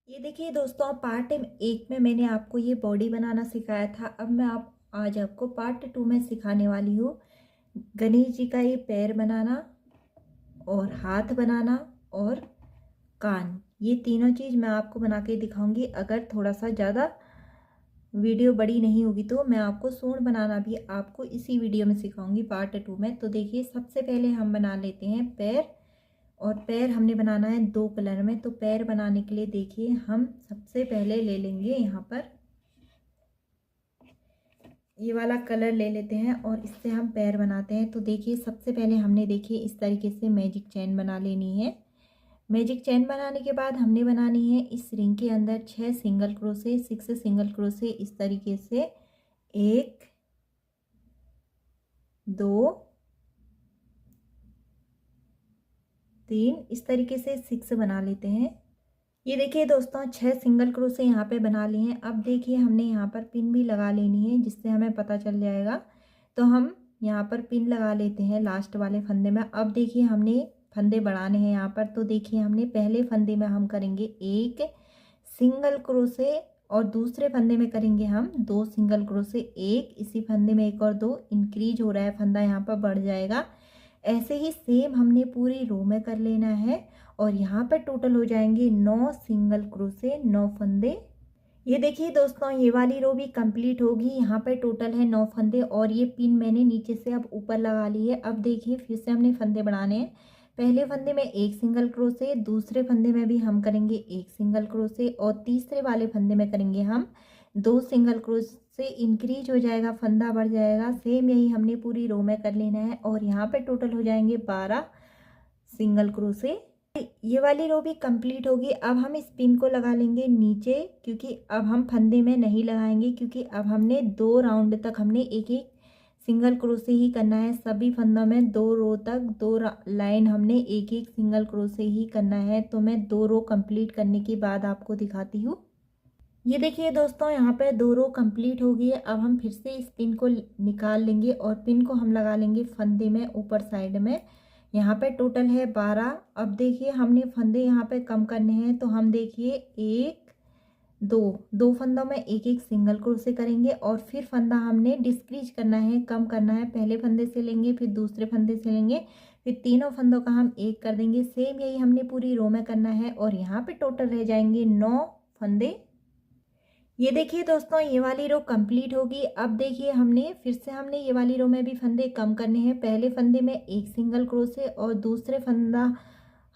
ये देखिए दोस्तों, पार्ट एक में मैंने आपको ये बॉडी बनाना सिखाया था। अब मैं आप आज आपको पार्ट टू में सिखाने वाली हूँ गणेश जी का ये पैर बनाना और हाथ बनाना और कान। ये तीनों चीज़ मैं आपको बना के दिखाऊंगी। अगर थोड़ा सा ज़्यादा वीडियो बड़ी नहीं होगी तो मैं आपको सूंड बनाना भी आपको इसी वीडियो में सिखाऊंगी पार्ट टू में। तो देखिए, सबसे पहले हम बना लेते हैं पैर। और पैर हमने बनाना है 2 कलर में। तो पैर बनाने के लिए देखिए, हम सबसे पहले ले लेंगे यहाँ पर ये वाला कलर ले लेते हैं और इससे हम पैर बनाते हैं। तो देखिए, सबसे पहले हमने देखिए इस तरीके से मैजिक चैन बना लेनी है। मैजिक चैन बनाने के बाद हमने बनानी है इस रिंग के अंदर 6 सिंगल क्रोशे, 6 सिंगल क्रोशे इस तरीके से 1 2 3 इस तरीके से 6 बना लेते हैं। ये देखिए दोस्तों, 6 सिंगल क्रोशे यहाँ पे बना लिए हैं। अब देखिए, हमने यहाँ पर पिन भी लगा लेनी है जिससे हमें पता चल जाएगा। तो हम यहाँ पर पिन लगा लेते हैं लास्ट वाले फंदे में। अब देखिए, हमने फंदे बढ़ाने हैं यहाँ पर। तो देखिए, हमने पहले फंदे में हम करेंगे 1 सिंगल क्रोशे और दूसरे फंदे में करेंगे हम 2 सिंगल क्रोशे। 1 इसी फंदे में 1 और 2 इंक्रीज हो रहा है, फंदा यहाँ पर बढ़ जाएगा। ऐसे ही सेम हमने पूरी रो में कर लेना है। और यहाँ पर टोटल हो जाएंगे 9 सिंगल क्रोशे, 9 फंदे। ये देखिए दोस्तों, ये वाली रो भी कंप्लीट होगी। यहाँ पर टोटल है 9 फंदे और ये पिन मैंने नीचे से अब ऊपर लगा ली है। अब देखिए, फिर से हमने फंदे बढ़ाने हैं। पहले फंदे में 1 सिंगल क्रोशे, दूसरे फंदे में भी हम करेंगे 1 सिंगल क्रोशे और तीसरे वाले फंदे में करेंगे हम 2 सिंगल क्रोशे। इंक्रीज हो जाएगा, फंदा बढ़ जाएगा। सेम यही हमने पूरी रो में कर लेना है और यहाँ पे टोटल हो जाएंगे 12 सिंगल क्रोशे। ये वाली रो भी कंप्लीट होगी। अब हम इस पिन को लगा लेंगे नीचे, क्योंकि अब हम फंदे में नहीं लगाएंगे, क्योंकि अब हमने 2 राउंड तक हमने एक एक सिंगल क्रोशे ही करना है। सभी फंदों में 2 रो तक 2 लाइन हमने एक एक सिंगल क्रोशे ही करना है। तो मैं 2 रो कंप्लीट करने के बाद आपको दिखाती हूँ। ये देखिए दोस्तों, यहाँ पे 2 रो कंप्लीट हो गई है। अब हम फिर से इस पिन को निकाल लेंगे और पिन को हम लगा लेंगे फंदे में ऊपर साइड में। यहाँ पे टोटल है 12। अब देखिए, हमने फंदे यहाँ पे कम करने हैं। तो हम देखिए 1 2 2 फंदों में एक एक सिंगल क्रोशे करेंगे और फिर फंदा हमने डिस्क्रीज करना है, कम करना है। पहले फंदे से लेंगे, फिर दूसरे फंदे से लेंगे, फिर तीनों फंदों का हम एक कर देंगे। सेम यही हमने पूरी रो में करना है और यहाँ पे टोटल रह जाएंगे 9 फंदे। ये देखिए दोस्तों, ये वाली रो कंप्लीट होगी। अब देखिए, हमने ये वाली रो में भी फंदे कम करने हैं। पहले फंदे में 1 सिंगल क्रोशे और दूसरे फंदा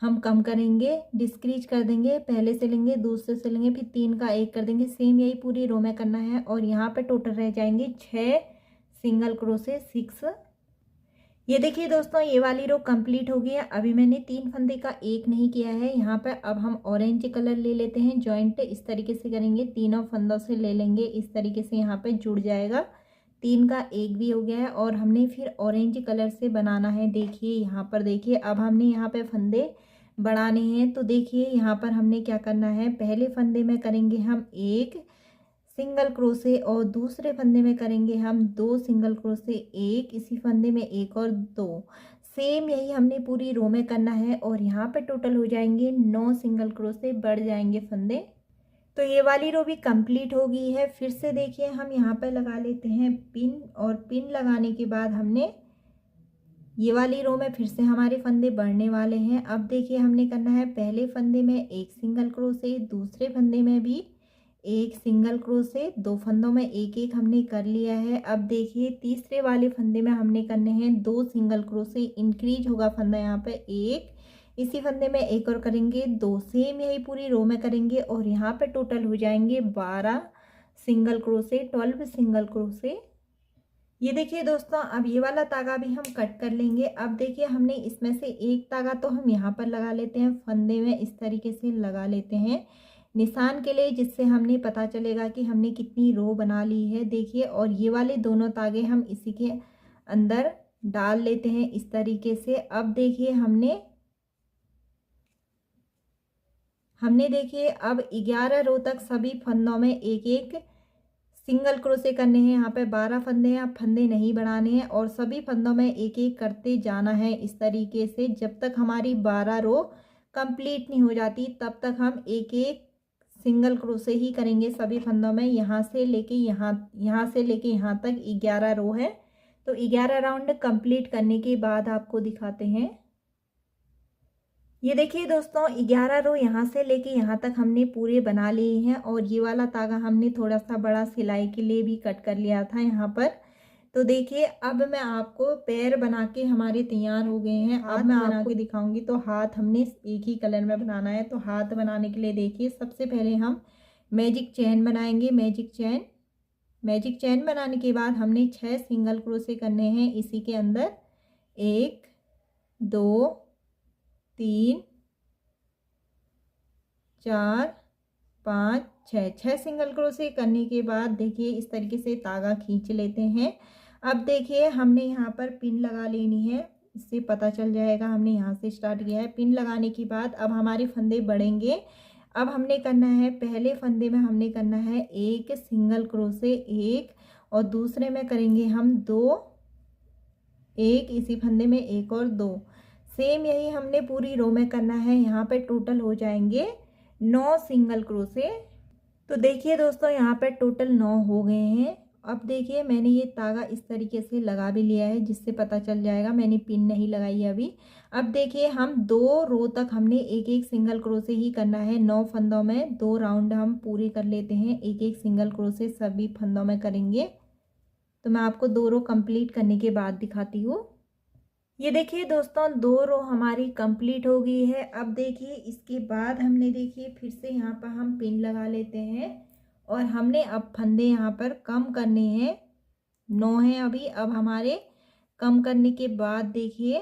हम कम करेंगे, डिस्क्रीज कर देंगे। पहले से लेंगे, दूसरे से लेंगे, फिर 3 का 1 कर देंगे। सेम यही पूरी रो में करना है और यहाँ पे टोटल रह जाएंगे 6 सिंगल क्रोशे, 6। ये देखिए दोस्तों, ये वाली रो कंप्लीट हो गई है। अभी मैंने 3 फंदे का 1 नहीं किया है यहाँ पर। अब हम ऑरेंज कलर ले लेते हैं। जॉइंट इस तरीके से करेंगे, तीनों फंदों से ले लेंगे, इस तरीके से यहाँ पे जुड़ जाएगा। 3 का 1 भी हो गया है और हमने फिर ऑरेंज कलर से बनाना है। देखिए यहाँ पर, देखिए अब हमने यहाँ पे फंदे बढ़ाने हैं। तो देखिए, यहाँ पर हमने क्या करना है, पहले फंदे में करेंगे हम 1 सिंगल क्रोशे और दूसरे फंदे में करेंगे हम 2 सिंगल क्रोशे, 1 इसी फंदे में 1 और 2। सेम यही हमने पूरी रो में करना है और यहाँ पे टोटल हो जाएंगे 9 सिंगल क्रोशे, बढ़ जाएंगे फंदे। तो ये वाली रो भी कंप्लीट हो गई है। फिर से देखिए, हम यहाँ पे लगा लेते हैं पिन और पिन लगाने के बाद हमने ये वाली रो में फिर से हमारे फंदे बढ़ने वाले हैं। अब देखिए, हमने करना है पहले फंदे में 1 सिंगल क्रोशे, दूसरे फंदे में भी 1 सिंगल क्रोशे, 2 फंदों में एक एक हमने कर लिया है। अब देखिए, तीसरे वाले फंदे में हमने करने हैं 2 सिंगल क्रोशे। इंक्रीज होगा फंदा यहाँ पे 1, इसी फंदे में 1 और करेंगे 2। सेम यही पूरी रो में करेंगे और यहाँ पे टोटल हो जाएंगे 12 सिंगल क्रोशे, 12 सिंगल क्रोशे। ये देखिए दोस्तों, अब ये वाला तागा भी हम कट कर लेंगे। अब देखिए, हमने इसमें से एक तागा तो हम यहाँ पर लगा लेते हैं, फंदे में इस तरीके से लगा लेते हैं निशान के लिए, जिससे हमने पता चलेगा कि हमने कितनी रो बना ली है। देखिए, और ये वाले दोनों तागे हम इसी के अंदर डाल लेते हैं इस तरीके से। अब देखिए, हमने देखिए अब 11 रो तक सभी फंदों में एक एक सिंगल क्रोशे करने हैं। यहाँ पे 12 फंदे हैं। अब फंदे नहीं बढ़ाने हैं और सभी फंदों में एक एक करते जाना है इस तरीके से, जब तक हमारी 12 रो कंप्लीट नहीं हो जाती तब तक हम एक एक सिंगल क्रोशे ही करेंगे सभी फंदों में। यहाँ से लेके यहाँ से लेके यहाँ तक 11 रो है। तो 11 राउंड कंप्लीट करने के बाद आपको दिखाते हैं। ये देखिए दोस्तों 11 रो यहाँ से लेके यहाँ तक हमने पूरे बना लिए हैं और ये वाला तागा हमने थोड़ा सा बड़ा सिलाई के लिए भी कट कर लिया था यहाँ पर। तो देखिए अब मैं आपको पैर बना के हमारे तैयार हो गए हैं। अब मैं आपको दिखाऊंगी। तो हाथ हमने एक ही कलर में बनाना है। तो हाथ बनाने के लिए देखिए सबसे पहले हम मैजिक चैन बनाएंगे। मैजिक चैन बनाने के बाद हमने 6 सिंगल क्रोशे करने हैं इसी के अंदर। 1 2 3 4 5 6 सिंगल क्रोशे करने के बाद देखिए इस तरीके से तागा खींच लेते हैं। अब देखिए हमने यहाँ पर पिन लगा लेनी है। इससे पता चल जाएगा हमने यहाँ से स्टार्ट किया है। पिन लगाने के बाद अब हमारे फंदे बढ़ेंगे। अब हमने करना है पहले फंदे में हमने करना है 1 सिंगल क्रोशे 1 और दूसरे में करेंगे हम 2 1 इसी फंदे में 1 और 2। सेम यही हमने पूरी रो में करना है। यहाँ पे टोटल हो जाएंगे 9 सिंगल क्रोशे। तो देखिए दोस्तों यहाँ पे टोटल 9 हो गए हैं। अब देखिए मैंने ये तागा इस तरीके से लगा भी लिया है जिससे पता चल जाएगा। मैंने पिन नहीं लगाई है अभी। अब देखिए हम 2 रो तक हमने 1 सिंगल क्रोशे ही करना है। 9 फंदों में 2 राउंड हम पूरे कर लेते हैं। 1 सिंगल क्रोशे सभी फंदों में करेंगे। तो मैं आपको 2 रो कंप्लीट करने के बाद दिखाती हूँ। ये देखिए दोस्तों 2 रो हमारी कंप्लीट हो गई है। अब देखिए इसके बाद हमने देखिए फिर से यहाँ पर हम पिन लगा लेते हैं और हमने अब फंदे यहाँ पर कम करने हैं। 9 हैं अभी। अब हमारे कम करने के बाद देखिए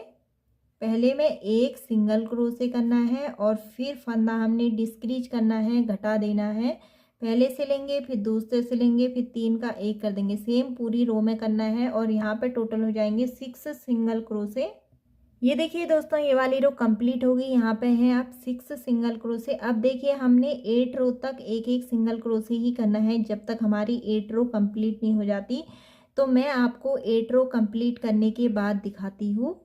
पहले में 1 सिंगल क्रोशे करना है और फिर फंदा हमने डिस्क्रीज करना है, घटा देना है। पहले से लेंगे फिर दूसरे से लेंगे फिर 3 का 1 कर देंगे। सेम पूरी रो में करना है और यहाँ पे टोटल हो जाएंगे 6 सिंगल क्रोशे। ये देखिए दोस्तों ये वाली रो कंप्लीट हो गई। यहाँ पे है अब 6 सिंगल क्रोशे। अब देखिए हमने 8 रो तक 1 सिंगल क्रोशे ही करना है जब तक हमारी 8 रो कंप्लीट नहीं हो जाती। तो मैं आपको 8 रो कंप्लीट करने के बाद दिखाती हूँ।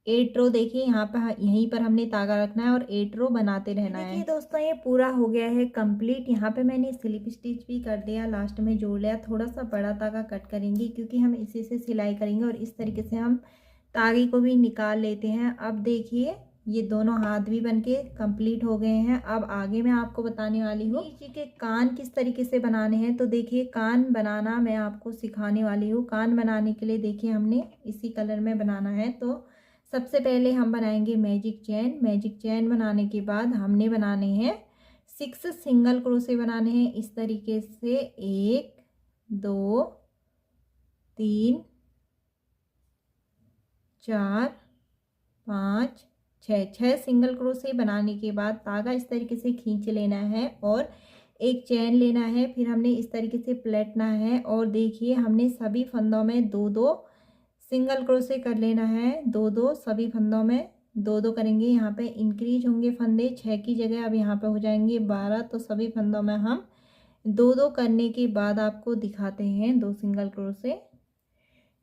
8 रो देखिए यहाँ पर यहीं पर हमने तागा रखना है और 8 रो बनाते रहना है। देखिए दोस्तों ये पूरा हो गया है कंप्लीट। यहाँ पे मैंने स्लिप स्टिच भी कर दिया, लास्ट में जोड़ लिया। थोड़ा सा बड़ा तागा कट करेंगे क्योंकि हम इसी से सिलाई करेंगे और इस तरीके से हम तागे को भी निकाल लेते हैं। अब देखिए ये दोनों हाथ भी बनके कंप्लीट हो गए हैं। अब आगे मैं आपको बताने वाली हूँ कि कान किस तरीके से बनाने हैं। तो देखिए कान बनाना मैं आपको सिखाने वाली हूँ। कान बनाने के लिए देखिए हमने इसी कलर में बनाना है। तो सबसे पहले हम बनाएंगे मैजिक चैन। मैजिक चैन बनाने के बाद हमने बनाने हैं 6 सिंगल क्रोशे बनाने हैं इस तरीके से। 1 2 3 4 5 6 सिंगल क्रोशे बनाने के बाद तागा इस तरीके से खींच लेना है और एक चैन लेना है। फिर हमने इस तरीके से पलटना है और देखिए हमने सभी फंदों में 2 सिंगल क्रोशे कर लेना है। 2 सभी फंदों में 2 करेंगे। यहाँ पे इंक्रीज होंगे फंदे 6 की जगह अब यहाँ पे हो जाएंगे 12। तो सभी फंदों में हम 2 करने के बाद आपको दिखाते हैं 2 सिंगल क्रोशे।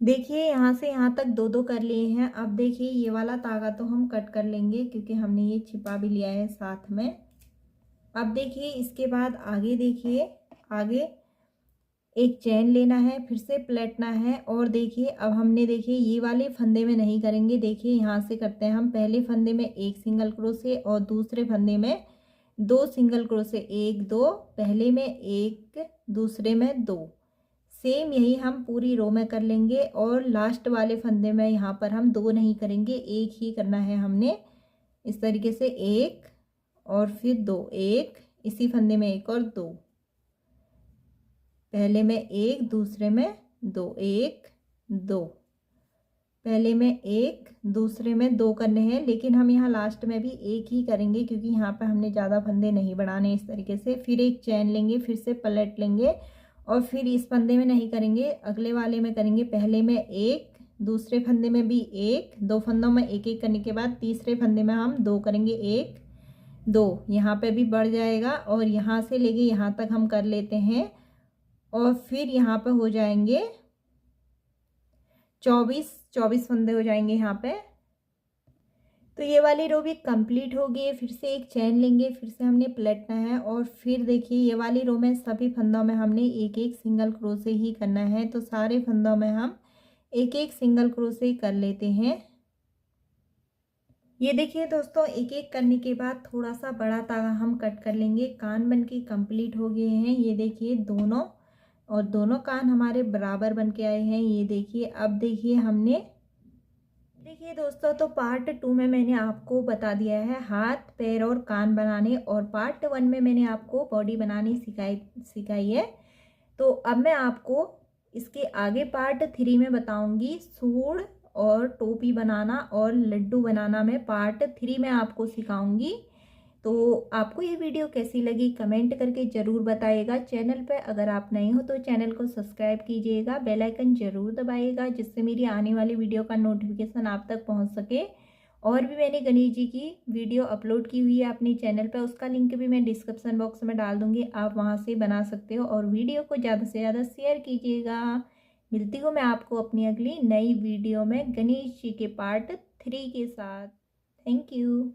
देखिए यहाँ से यहाँ तक 2 कर लिए हैं। अब देखिए ये वाला तागा तो हम कट कर लेंगे क्योंकि हमने ये छिपा भी लिया है साथ में। अब देखिए इसके बाद आगे देखिए आगे एक चैन लेना है, फिर से पलटना है और देखिए अब हमने देखिए ये वाले फंदे में नहीं करेंगे। देखिए यहाँ से करते हैं हम पहले फंदे में 1 सिंगल क्रोशे और दूसरे फंदे में 2 सिंगल क्रोशे। 1 2 पहले में 1 दूसरे में 2। सेम यही हम पूरी रो में कर लेंगे और लास्ट वाले फंदे में यहाँ पर हम 2 नहीं करेंगे, 1 ही करना है हमने। इस तरीके से 1 और फिर 2, 1 इसी फंदे में 1 और 2। पहले में 1 दूसरे में 2, 1 2 पहले में 1 दूसरे में 2 करने हैं। लेकिन हम यहाँ लास्ट में भी 1 ही करेंगे क्योंकि यहाँ पे हमने ज़्यादा फंदे नहीं बढ़ाने। इस तरीके से फिर एक चैन लेंगे, फिर से पलट लेंगे और फिर इस फंदे में नहीं करेंगे, अगले वाले में करेंगे। पहले में 1 दूसरे फंदे में भी 1, 2 फंदों में 1 1 करने के बाद तीसरे फंदे में हम 2 करेंगे। 1 2 यहाँ पे भी बढ़ जाएगा और यहाँ से लेके यहाँ तक हम कर लेते हैं और फिर यहाँ पे हो जाएंगे 24 फंदे हो जाएंगे यहाँ पे। तो ये वाली रो भी कंप्लीट हो गई है। फिर से एक चेन लेंगे, फिर से हमने पलटना है और फिर देखिए ये वाली रो में सभी फंदों में हमने एक एक सिंगल क्रोशे ही करना है। तो सारे फंदों में हम एक एक सिंगल क्रोशे कर लेते हैं। ये देखिए दोस्तों, एक एक करने के बाद थोड़ा सा बड़ा धागा हम कट कर लेंगे। कान बन के कंप्लीट हो गए हैं। ये देखिए दोनों, और दोनों कान हमारे बराबर बन के आए हैं। ये देखिए, अब देखिए हमने, देखिए दोस्तों, तो पार्ट 2 में मैंने आपको बता दिया है हाथ पैर और कान बनाने, और पार्ट 1 में मैंने आपको बॉडी बनानी सिखाई है। तो अब मैं आपको इसके आगे पार्ट 3 में बताऊंगी सूंड और टोपी बनाना और लड्डू बनाना। मैं पार्ट 3 में आपको सिखाऊंगी। तो आपको ये वीडियो कैसी लगी कमेंट करके ज़रूर बताइएगा। चैनल पर अगर आप नए हो तो चैनल को सब्सक्राइब कीजिएगा, बेल आइकन ज़रूर दबाइएगा, जिससे मेरी आने वाली वीडियो का नोटिफिकेशन आप तक पहुंच सके। और भी मैंने गणेश जी की वीडियो अपलोड की हुई है अपने चैनल पर, उसका लिंक भी मैं डिस्क्रिप्शन बॉक्स में डाल दूँगी, आप वहाँ से बना सकते हो। और वीडियो को ज़्यादा से ज़्यादा शेयर कीजिएगा। मिलती हूँ मैं आपको अपनी अगली नई वीडियो में गणेश जी के पार्ट 3 के साथ। Thank you.